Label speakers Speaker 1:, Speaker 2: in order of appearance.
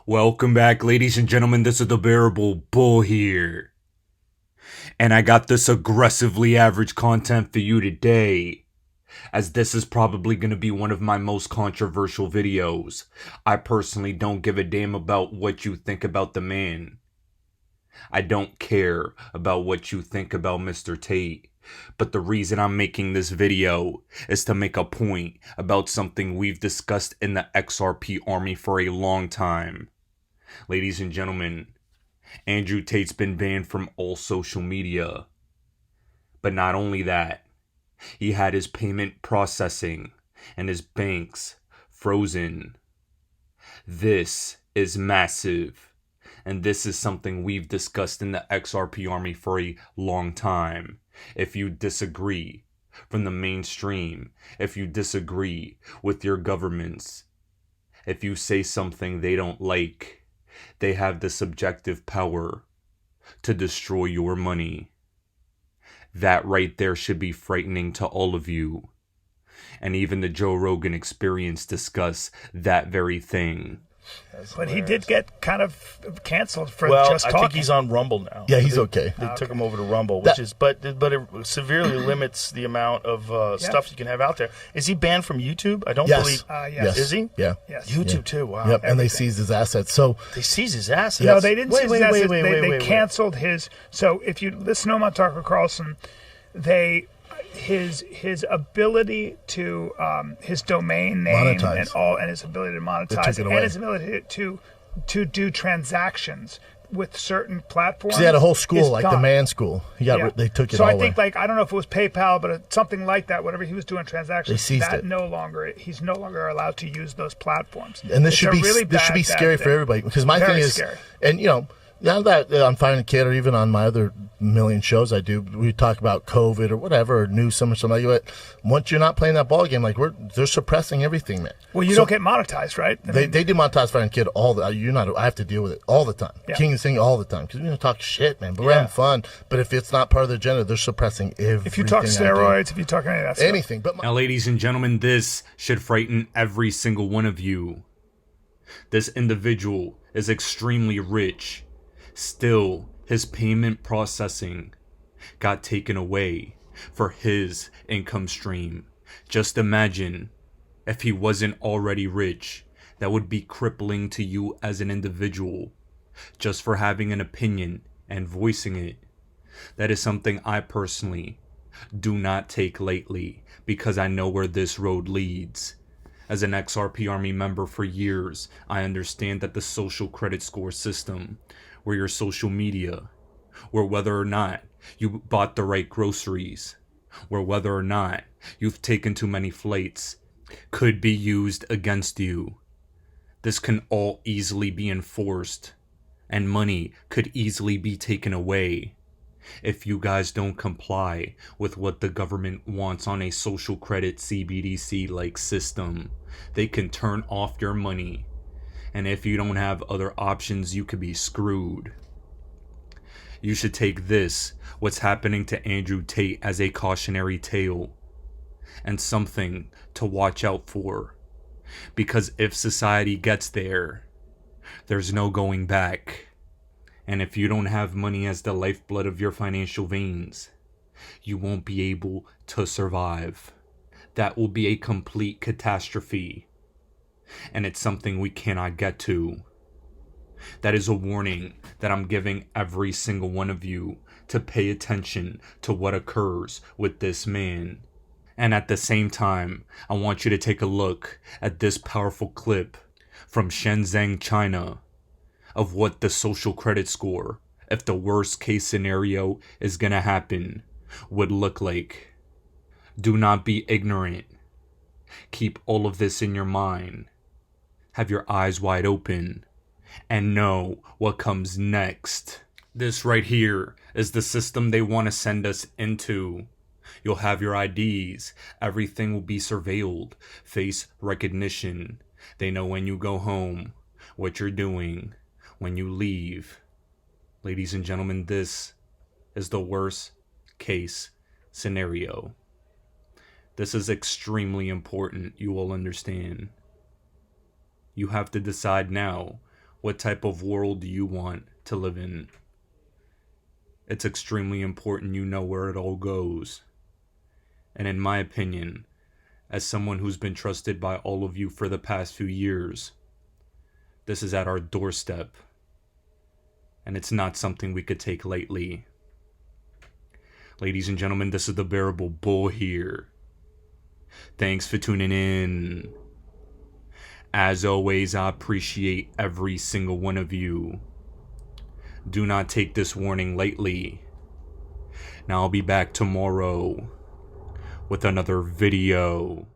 Speaker 1: Welcome back, ladies and gentlemen. This is the Bearable Bull here. And I got this aggressively average content for you today, as this is probably going to be one of my most controversial videos. I personally don't give a damn about what you think about the man. I don't care about what you think about Mr. Tate. But the reason I'm making this video is to make a point about something we've discussed in the XRP army for a long time. Ladies and gentlemen, Andrew Tate's been banned from all social media. But not only that, he had his payment processing and his banks frozen. This is massive. And this is something we've discussed in the XRP army for a long time. If you disagree from the mainstream, if you disagree with your governments, if you say something they don't like, they have the subjective power to destroy your money. That right there should be frightening to all of you. And even the Joe Rogan Experience discuss that very thing.
Speaker 2: But he did get kind of canceled for
Speaker 3: just
Speaker 2: talking.
Speaker 3: I think he's on Rumble now.
Speaker 4: Yeah, he's okay.
Speaker 3: They took him over to Rumble, which is, but it severely limits the amount of stuff you can have out there. Is he banned from YouTube? I don't believe.
Speaker 2: Yes.
Speaker 3: Is he?
Speaker 4: Yeah.
Speaker 2: Yes.
Speaker 3: YouTube too. Wow.
Speaker 4: Yep. And they seized his assets. So
Speaker 3: they seized his assets.
Speaker 2: No, they didn't seize his assets.
Speaker 3: Wait,
Speaker 2: They canceled his. So if you listen to him on Tucker Carlson, his ability to his domain name
Speaker 4: monetize.
Speaker 2: and his ability to monetize and his ability to do transactions with certain platforms.
Speaker 4: he had a whole school, like
Speaker 2: gone.
Speaker 4: the man school. They took it
Speaker 2: so
Speaker 4: all
Speaker 2: I think
Speaker 4: away.
Speaker 2: I don't know if it was PayPal, but something like that. Whatever he was doing transactions,
Speaker 4: They seized
Speaker 2: that
Speaker 4: it.
Speaker 2: he's no longer allowed to use those platforms.
Speaker 4: And this
Speaker 2: It's
Speaker 4: should
Speaker 2: a
Speaker 4: be
Speaker 2: really
Speaker 4: this should be
Speaker 2: bad
Speaker 4: scary for
Speaker 2: thing.
Speaker 4: everybody, because my
Speaker 2: Very
Speaker 4: thing is,
Speaker 2: scary.
Speaker 4: and now that on Finding a Kid, or even on my other million shows I do, we talk about COVID or whatever, or Newsom or something like that. Once you're not playing that ball game, they're suppressing everything, man.
Speaker 2: Well, you don't get monetized, right?
Speaker 4: They demonetize Finding a Kid all the. I have to deal with it all the time.
Speaker 2: Yeah.
Speaker 4: King and Sing all the time, because we don't talk shit, man. But we're having fun. But if it's not part of the agenda, they're suppressing everything.
Speaker 2: If you talk steroids, if you talk any of that stuff.
Speaker 4: anything. But
Speaker 1: Now, ladies and gentlemen, this should frighten every single one of you. This individual is extremely rich. Still, his payment processing got taken away for his income stream. Just imagine if he wasn't already rich. That would be crippling to you as an individual, just for having an opinion and voicing it. That is something I personally do not take lightly, because I know where this road leads. As an XRP Army member for years, I understand that the social credit score system, where your social media, where whether or not you bought the right groceries, where whether or not you've taken too many flights, could be used against you. This can all easily be enforced, and money could easily be taken away if you guys don't comply with what the government wants on a social credit CBDC-like system. They can turn off your money. And if you don't have other options, you could be screwed. You should take this, what's happening to Andrew Tate, as a cautionary tale and something to watch out for. Because if society gets there, there's no going back. And if you don't have money as the lifeblood of your financial veins, you won't be able to survive. That will be a complete catastrophe. And it's something we cannot get to. That is a warning that I'm giving every single one of you, to pay attention to what occurs with this man. And at the same time, I want you to take a look at this powerful clip from Shenzhen, China, of what the social credit score, if the worst case scenario is gonna happen, would look like. Do not be ignorant. Keep all of this in your mind. Have your eyes wide open and know what comes next. This right here is the system they want to send us into. You'll have your IDs. Everything will be surveilled. Face recognition. They know when you go home, what you're doing, when you leave. Ladies and gentlemen, this is the worst case scenario. This is extremely important, you will understand. You have to decide now What type of world do you want to live in? It's extremely important you know where it all goes. And in my opinion, as someone who's been trusted by all of you for the past few years, this is at our doorstep. And it's not something we could take lightly. Ladies and gentlemen, this is the Bearable Bull here. Thanks for tuning in. As always, I appreciate every single one of you. Do not take this warning lightly. Now I'll be back tomorrow with another video.